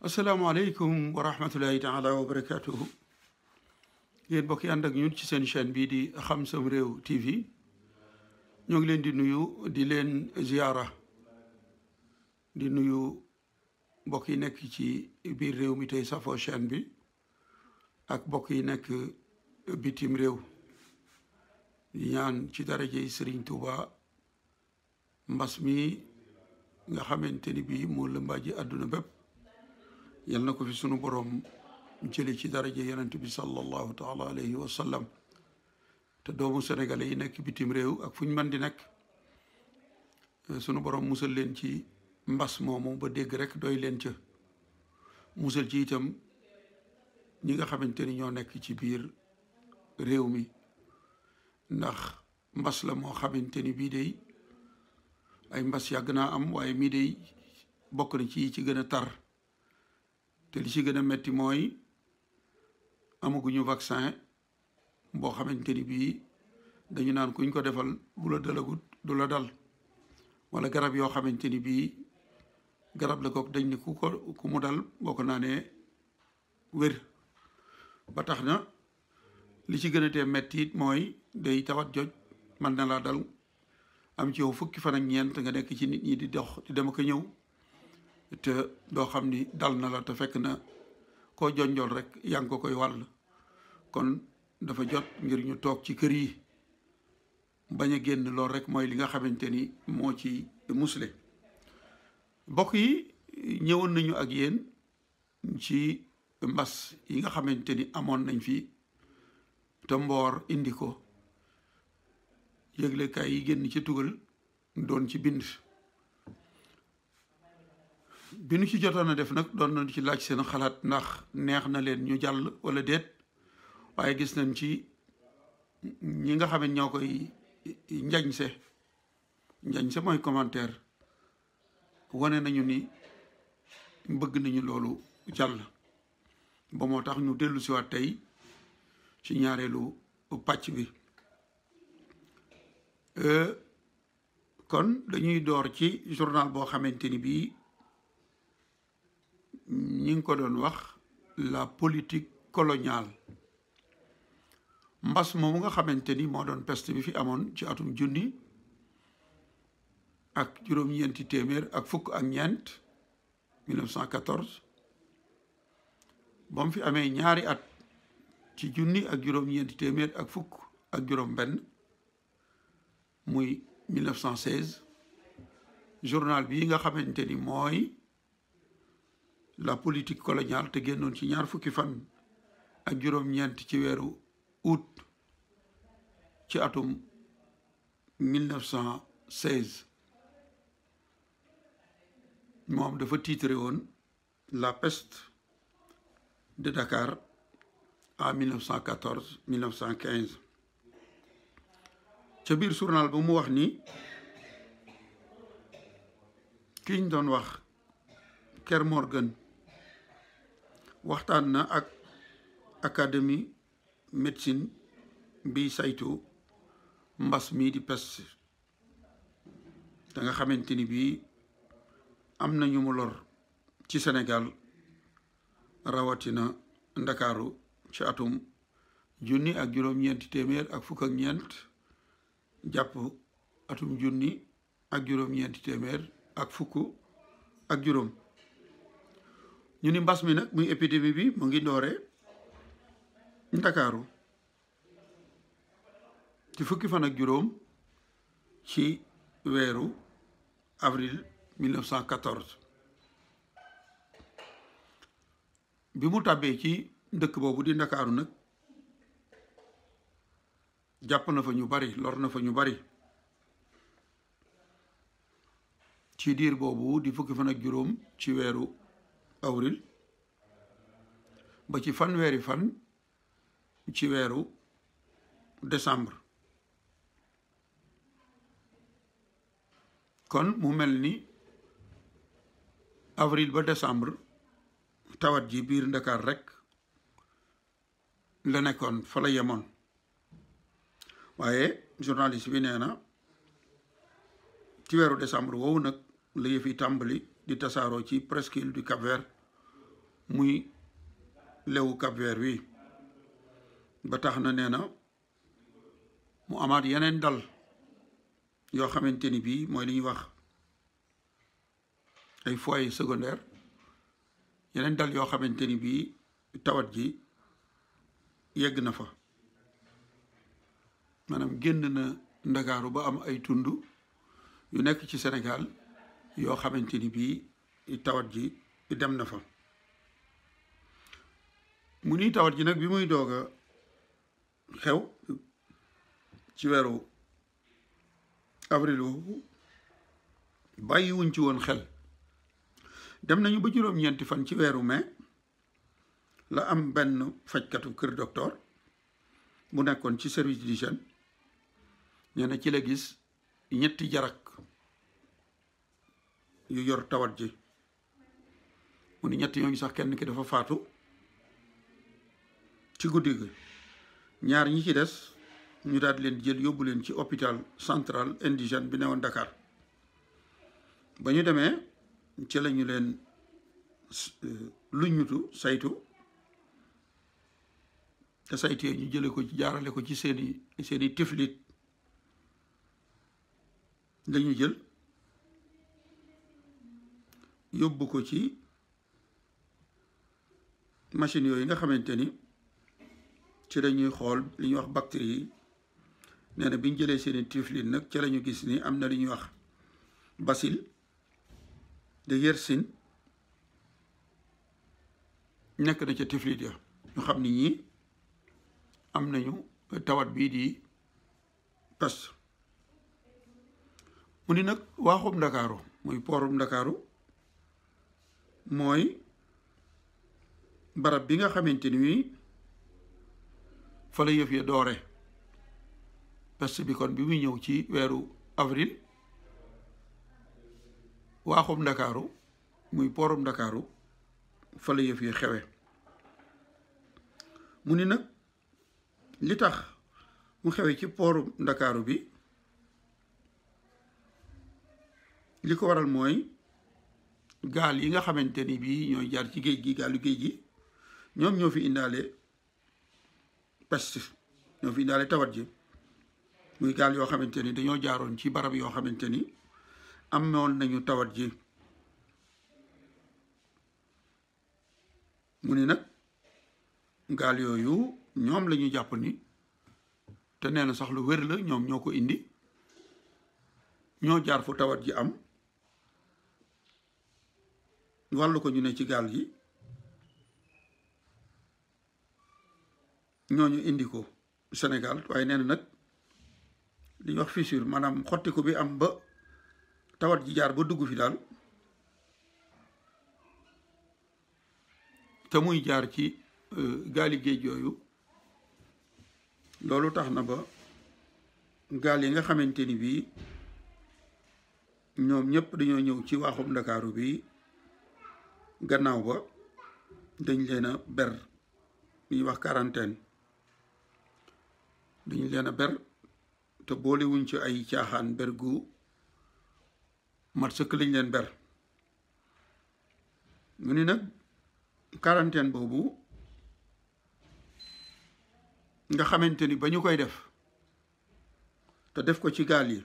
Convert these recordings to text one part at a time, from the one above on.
asalaamaaleykum wa rahmatullahi taala wa barakatuhu yéen mbokk yi ànd ak ñun ci seen chaîne bii di Xam Sam Réew TV ñoo ngi leen di nuyu di leen ziyaara di nuyu mbokk yi nekk ci biir réew mi tey safoo chaîne bi ak mbokk yi nekk bitim réew di ñaan ci darajey Sëriñ Tuuba mbas mi nga xamante ni bii moo lëmbaaji àdduna bépp yal na ko fi sunu borom jële ci daraja yonent bi sallallahu taala alayhi wa sallam te doomu sénégalais yi nekk bitim réew ak fu ñu mën di nekk sunu borom musal leen ci mbas moomu ba dégg rek doy leen ca musal ci itam ñi nga xamante ni ñoo nekk ci biir réew mi ndax mbas la moo xamante ni bii day ay mbas yàgg naa am waaye mii day bokk na ci gën a tar te li ci gën a metti mooy amaguñu vaccin boo xamante ni bii dañu naan kuñ ko defal bu la dalagut du la dal wala garab yoo xamante ni bii garab la ko dañ ni ku mu dal boo ko naanee wér ba tax na li ci gën a tee metti it mooy day tawat joj man na laa dal am ci yow fukki fan ak ñeent nga nekk ci nit ñi di dox di dem ak ñëw te doo xam ni dal na la te fekk na koo jonjol rek yaa ngi ko koy wàll kon dafa jot ngir ñu toog ci kër yi bañ a génn lool rek mooy li nga xamante ni moo ci musle mbokk yi ñëwoon nañu ak yéen ci mbas yi nga xamante ni amoon nañ fi te mboor indi ko yëglekaay yi génn ci tugal doon ci bind bi nu ci jotoon a def nag doon nañu ci laaj seen xalaat ndax neex na leen ñu jàll wala déet waaye gis nañ ci ñi nga xam ne ñoo koy njañse mooy commentaire wane nañu ni bëgg nañu loolu jàll ba moo tax ñu dellu siwaat tey ci ñaareelu pàcc bi kon dañuy door ci journal boo xamante ni bii ñi ngi ko doon wax la politique coloniale mbas moomu nga xamante ni moo doon peste bi fi amoon ci atum junni ak juróom-ñeenti téeméer ak fukk ak ñeent 1914 ba mu fi amee ñaari at ci junni ak juróom-ñeenti téeméer ak fukk ak juróom-benn muy 1916 journal bii nga xamante ni mooy la politique coloniale te génnoon ci ñaar fukki fan ak juróom-ñeent ci weeru août ci atum 1916 moom dafa titré woon la peste de Dakar en 1914-1915 ca biir journal ba mu wax ni kiñ doon wax Kerr Morgan waxtaan na ak académie médecine bi saytu mbas mii di peste da nga xamante ni bii am na ñu mu lor ci Sénégal rawatina Ndakaaru ci atum junni ak juróom-ñeenti téeméer ak fukk ak ñeent jàpp atum junni ak juróom-ñeenti téeméer ak fukk ak juróom ñu ni mbas mi nag muy épidémie bi mu ngi doore Ndakaaru ci fukki fan ak juróom ci weeru avril 1914 bi mu tàbbee ci dëkk boobu di Ndakaaru nag jàpp na fa ñu bari lor na fa ñu bari ci diir boobu di fukki fan ak juróom ci weeru avril ba ci fanweeri fan ci weeru décembre kon mu mel ni avril ba décembre tawat ji biir Ndakaar rekk la nekkoon fa la yemoon waaye journaliste bi nee na ci weeru décembre woowu nag la yëf yi tàmbali di tasaaroo ci presqu'île du Cap-Vert muy lewu Cap-Vert wi ba tax na nee na mu amaat yeneen dal yoo xamante ni bii mooy li ñuy wax ay foyer secondaire yeneen dal yoo xamante ni bii tawat ji yegg na fa maanaam génn na Ndakaaru ba am ay tund yu nekk ci Sénégal yoo xamante ni bii tawat ji dem na fa mu ni tawat ji nag bi muy doog a xew ci weeru avril boobu bàyyiwuñ ci woon xel dem nañu ba juróom-ñeenti fan ci weeru mai la am benn fajkatu kër docteur bu nekkoon ci service d'hygiène nee na ci la gis ñetti jarak yu yor tawat ji mu ni ñetti ñooñu sax kenn ki dafa faatu ci guddi gi ñaar ñi ci des ñu daal di leen jël yóbbu leen ci hôpital central indigène bi newoon Dakar ba ñu demee ci la ñu leen luññutu saytu te saytee ñu jële ko jaarale ko ci seeni tiflit lañu jël yóbbu ko ci machine yooyu nga xamante ni ci lañuy xool li ñuy wax bactéries yi nee na bi ñu jëlee seeni tiflit nag ci lañu gis ni am na li ñuy wax bacille de Yersin nekk na ca tiflit ya ñu xam ni ñii am nañu tawat bii di peste mu ni nag waaxum Ndakaaru muy poorum Ndakaaru mooy barab bi nga xamante ni fa la yëf ya doore peste bi kon bi muy ñëw ci weeru avril waaxum Ndakaaru muy poorum Ndakaaru fa la yëf ya xewe mu ni nag li tax mu xewe ci poorum Ndakaaru bi li ko waral mooy gaal yi nga xamante ni bii ñooy jaar ci géej gi gaalu géej gi ñoom ñoo fi indaale peste ñoo fi indaale tawat ji muy gaal yoo xamante ni dañoo jaaroon ci barab yoo xamante ni amoon nañu tawat ji mu ni nag gaal yooyu ñoom la ñu jàpp ni te nee na sax lu wér la ñoom ñoo ko indi ñoo jaar fu tawat ji am wàllu ko ñu ne ci gaal gi ñooñu indi ko Sénégal waaye nee na nag li ñuy wax fissure maanaam xottiku bi am ba tawat ji jaar ba dugg fi daal te muy jaar ci gaali géej yooyu loolu tax na ba gaal yi nga xamante ni bii ñoom ñëpp dañoo ñëw ci waaxum Ndakaaru bi gannaaw ba dañ leen a ber li ñuy wax quarantaine dañ leen a ber te boolewuñ ci ay caaxaan ber gu mat sëkk lañ leen ber mu ni nag quarantaine boobu nga xamante ni ba ñu koy def te def ko ci gaal yi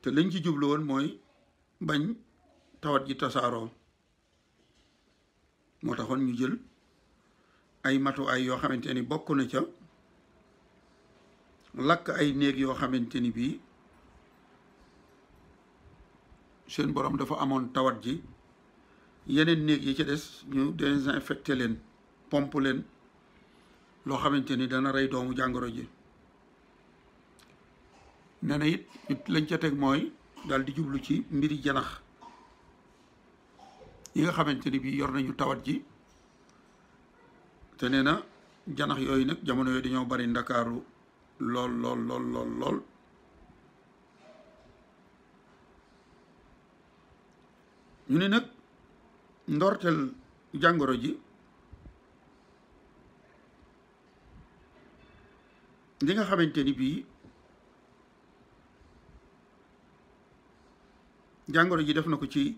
te lañ ci jublu woon mooy bañ tawat ji tasaaroo moo taxoon ñu jël ay matuwaay yoo xamante ni bokk na ca lakk ay néeg yoo xamante ni bii seen borom dafa amoon tawat ji yeneen néeg yi ci des ñu désinfecté leen pompe leen loo xamante ni dana rey doomu jàngoro ji nee na it lañ ca teg mooy daal di jublu ci mbiri janax yi nga xamante ni bii yor nañu tawat ji te nee na janax yooyu nag jamono yooyu dañoo bari Ndakaaru lool lool lool lool lool ñu ne nag ndorteel jàngoro ji li nga xamante ni bii jàngoro ji def na ko ci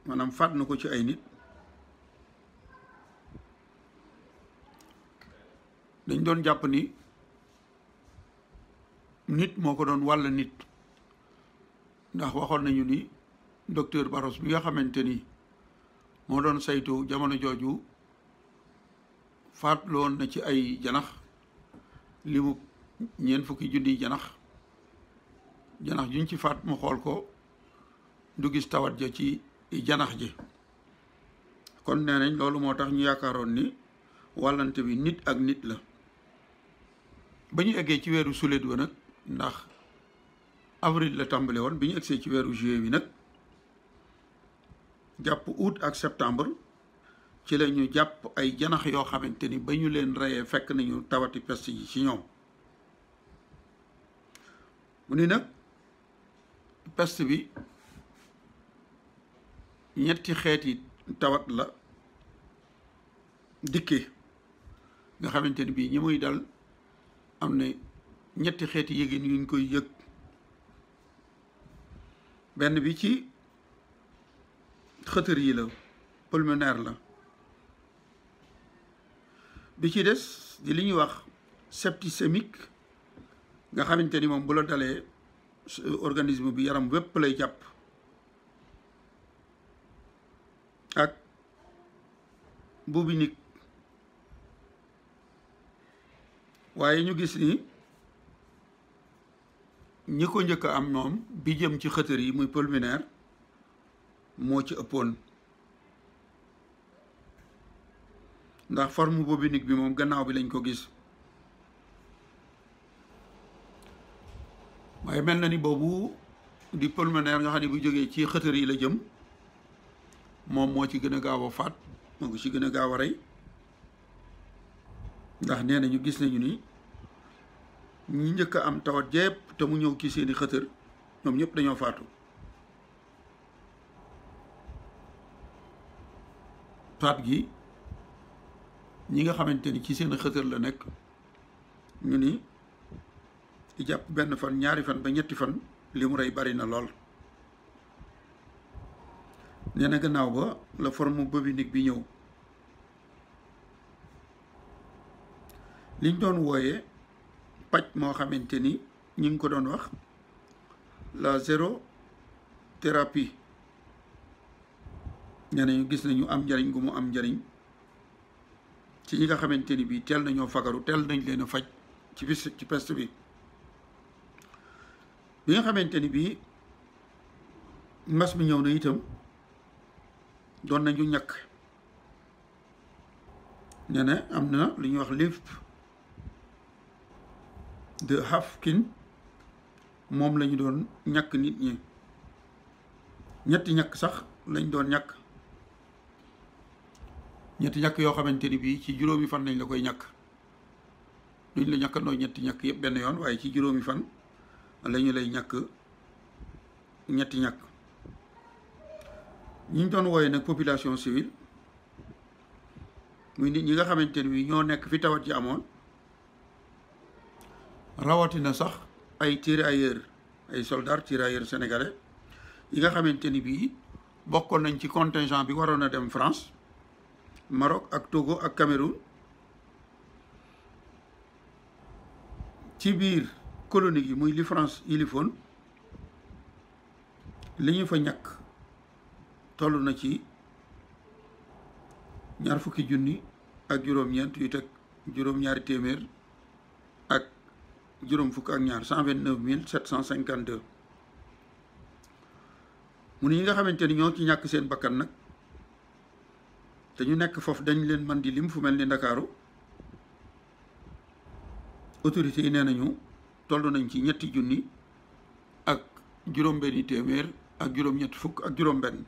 maanaam faat na ko ci ay nit dañ doon jàpp ni nit moo ko doon wàll nit, ndax waxoon nañu ni docteur Barros bi nga xamante ni moo doon saytu jamono jooju faatlu woon na ci ay janax limu 40,000 janax juñ ci faat mu xool ko du gis tawat ja ci janax ji. kon nee nañ loolu moo tax ñu yaakaaroon ni wàllante bi nit ak nit la. ba ñu eggee ci weeru sulet wa nag, ndax avril la tàmbale woon, bi ñu egsee ci weeru juillet bi nag jàpp août ak septembre ci la ñu jàpp ay janax yoo xamante ni ba ñu leen reyee fekk nañu tawati peste ji ci ñoom. mu ni nag peste bi ñetti xeeti tawat la dikkee nga xamante ni bii ñi muy dal am na ñetti xeeti yëgin yuñ koy yëg. benn bi ci xëtër yi la, pulmonaire la. bi ci des di li ñuy wax septicémique nga xamante ni moom bu la dalee organisme bi yaram wépp lay jàpp. ak bubonique. waaye ñu gis ni ñi ko njëkk a am moom bi jëm ci xëtër yi muy pulmonaire moo ci ëppoon, ndax forme bubonique bi moom gannaaw bi lañ ko gis. waaye mel na ni boobu di pulmonaire nga xam ne bu jógee ci xëtër yi la jëm moom moo ci gën a gaaw a faat, moo ko ci gën a gaaw a rey. ndax nee nañu gis nañu ni ñi njëkk a am tawat jépp te mu ñëw ci seeni xëtër ñoom ñëpp dañoo faatu. faat gi ñi nga xamante ni ci seen xëtër la nekk ñu ni di jàpp benn fan, ñaari fan ba ñetti fan li mu rey bari na lool. nee na gannaaw ba la forme bubonique bi ñëw. liñ doon wooyee paj moo xamante ni ñi ngi ko doon wax la zérothérapie, nee nañu gis nañu am njariñ gu mu am njariñ ci ñi nga xamante ni bii teel nañoo fagaru, teel nañ leen a faj ci peste bi. bi nga xamante ni bii mbas mi ñëw na itam doon nañu ñàkk. nee na am na lu ñuy wax lymphe de Hafkin moom lañu doon ñàkk nit ñi, ñetti ñàkk sax lañ doon ñàkk. ñetti ñàkk yoo xamante ni bii ci juróomi fan lañ la koy ñàkk. duñ la ñàkkandoo ñetti ñàkk yëpp benn yoon, waaye ci juróomi fan lañu lay ñàkk ñetti ñàkk. ñi ñu doon wooye nag population civile muy nit ñi nga xamante ni bii ñoo nekk fi tawat ji amoon, rawatina sax ay tirailleurs, ay soldats tirailleurs sénégalais yi nga xamante ni bii bokkoon nañ ci contingent bi waroon a dem France, Maroc ak Togo ak Cameroun. ci biir colonie yi muy li France yilifoon li ñu fa ñàkk toll na ci 20 fukki junni ak juróom-ñeent yu teg juróom-ñaari téeméer ak juróom fukk ak ñaar 129 752. mu ne ñi nga xamante ni ñoo ci ñàkk seen bakkan nag te ñu nekk foofu dañ leen man di lim fu mel ni Ndakaaru, autorités yi nee nañu toll nañ ci 3 junni ak juróom-benni téeméer ak juróom-ñett fukk ak juróom-benn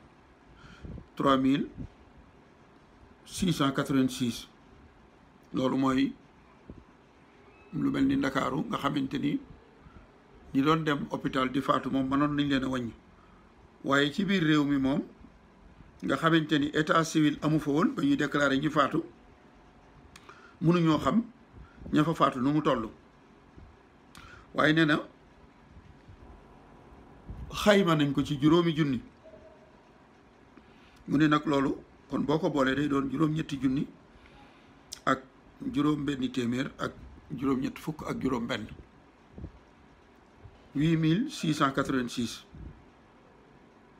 3686. loolu mooy lu mel ni Ndakaaru nga xamante ni ñi doon dem hôpital di faatu moom mënoon nañ leen a wàññi. waaye ci biir réew mi moom nga xamante ni état civil amu fa woon ba ñuy déclaré ñi faatu, mënuñoo xam ña fa faatu nu mu toll. waaye nee na xayma nañ ko ci 5 junni. mu ne nag loolu kon boo ko boolee day doon 7 junni ak juróom-benni téeméer ak juróom-ñett fukk ak juróom-benn 8686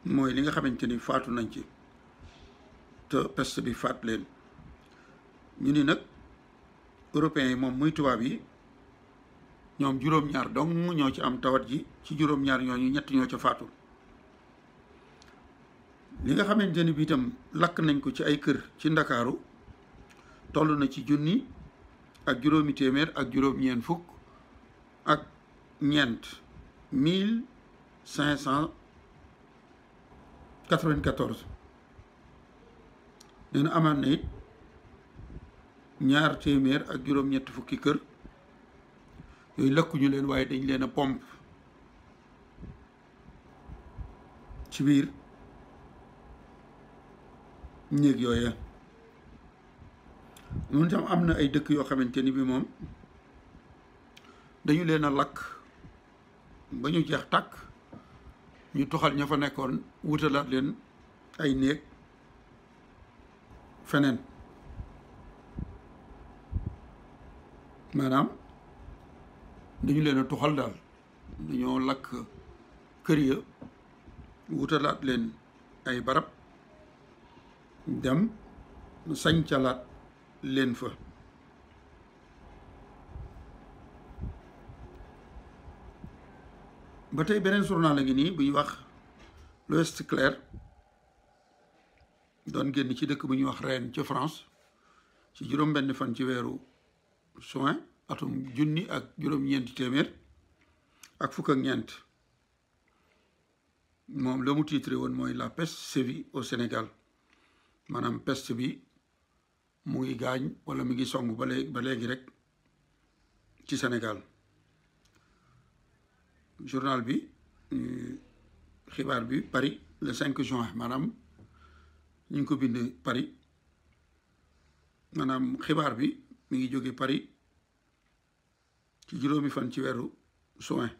mooy li nga xamante ni faatu nañ ci te peste bi faat leen. ñu ni nag européens yi moom muy tubaab yi ñoom juróom-ñaar dong ñoo ci am tawat ji ci juróom-ñaar ñooñu ñett ñoo ca faatu. li nga xamante ni bi itam lakk nañ ko ci ay kër ci ndakaaru toll na ci junni ak juróomi téeméer ak juróom-ñeent fukk ak ñeent 1594. nee na amaat na it ñaar téeméer ak juróom-ñett fukki kër yooyu lakkuñu leen waaye dañ leen a pompe ci biir néeg yooya. ñun tam am na ay dëkk yoo xamante ni bi moom dañu leen a lakk ba ñu jeex tàkk ñu toxal ña fa nekkoon wutalaat leen ay néeg feneen. maanaam dañu leen a toxal daal dañoo lakk kër ya wutalaat leen ay barab dem sañcalaat leen fa. ba tey beneen journal la ngi nii buy wax l'Ouest clair doon génn ci dëkk bu ñuy wax Rennes ca France ci juróom-benn fan ci weeru juin atum junni ak juróom-ñeenti téeméer ak fukk ak ñeent. moom la mu titré woon mooy la peste sévit au Sénégal maanaam peste bi mu ngi gaañ wala mu ngi song ba léegi rek ci Sénégal. journal bi xibaar bi Paris le 5 juin maanaam ñu ngi ko bind Paris maanaam xibaar bi mi ngi jóge Paris ci juróomi fan ci weeru juin.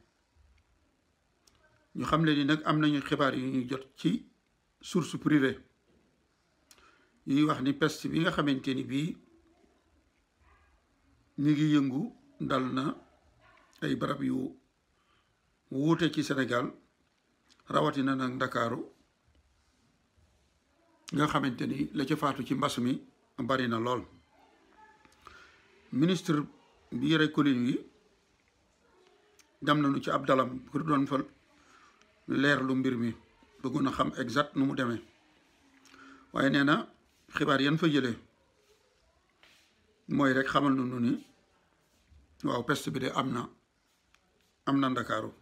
ñu xam leen ni nag am nañu xibaar yu ñuy jot ci source privée yuy wax ni peste bi nga xamante ni bii ñu ngi yëngu dal na ay barab yu wuute ci Sénégal rawatina nag Ndakaaru nga xamante ni la ca faatu ci mbas mi bari na lool. ministre bi yore colline yi dem nañu ci ab dalam pour doon fa leer lu mbir mi bëggoon a xam exact nu mu demee waaye nee na xibaar yan fa jëlee mooy rek xamal nañu ni waaw peste bi de am na Ndakaaru.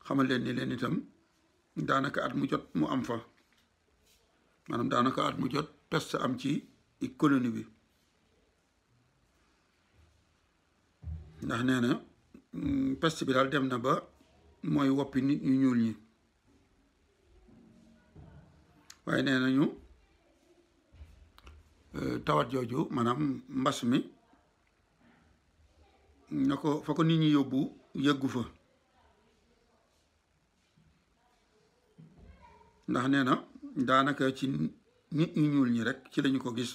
xamal leen ni leen itam daanaka at mu jot mu am fa maanaam daanaka at mu jot peste am ci colonie bi ndax nee na peste bi daal dem na ba mooy woppi nit ñu ñuul ñi waaye nee nañu tawat jooju maanaam mbas mi na ko fa ko nit ñi yóbbu yëggu fa ndax nee na daanaka ci nit ñu ñuul ñi rek ci lañu ko gis.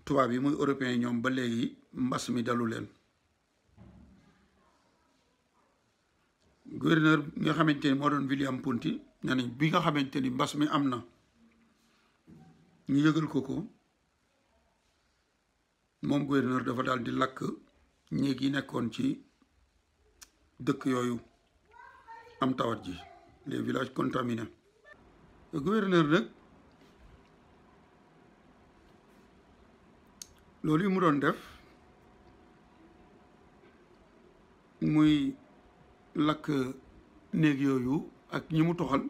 tubaab yi muy européens yi ñoom ba léegi mbas mi dalu leen. gouverneur bi nga xamante ni moo doon William Ponty nee nañ bi nga xamante ni mbas mi am na ñu yëgal ko moom gouverneur dafa daal di lakk ñéeg yi nekkoon ci dëkk yooyu am tawat ji les villages contaminés. gouverneur nag loolu yi mu doon def muy lakk néeg yooyu ak ñi mu toxal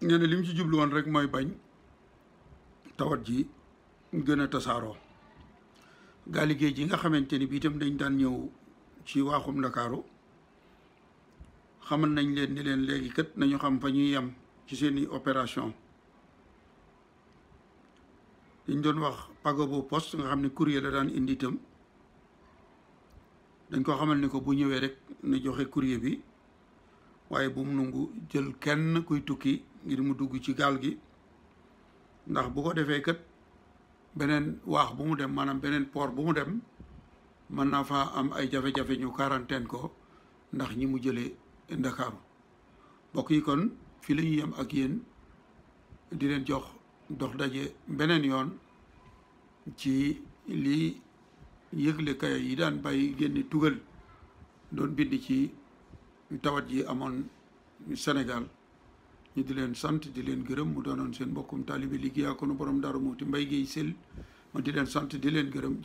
nee na li mu ci jublu woon rek mooy bañ tawat ji gën a tasaaroo. gaali géej yi nga xamante ni bii itam dañ daan ñëw ci waaxum Ndakaaru xamal nañ leen ni leen léegi kat nañu xam fa ñuy yem ci seeni opération. liñ doon wax paquebot poste nga xam ne courrier la daan indi itam dañ ko xamal ni ko bu ñëwee rek na joxe courrier bi waaye bu mu nangu jël kenn kuy tukki ngir mu dugg ci gaal gi ndax bu ko defee kat beneen waax bu mu dem maanaam beneen port bu mu dem mën naa faa am ay jafe-jafe ñu quarantaine ko ndax ñi mu jëlee Ndakaaru mbokk yi kon fii la ñuy yem ak yéen di leen jox dox daje beneen yoon ci lii yëgle kaya yi daan bàyyi génne tugal doon bind ci tawat ji amoon Sénégal ñu di leen sant di leen gërëm mu doonoon seen mbokkum taalibe liggéeyaa ko nu borom Daaru Muxti Mbay Géey Sil ma di leen sant di leen gërëm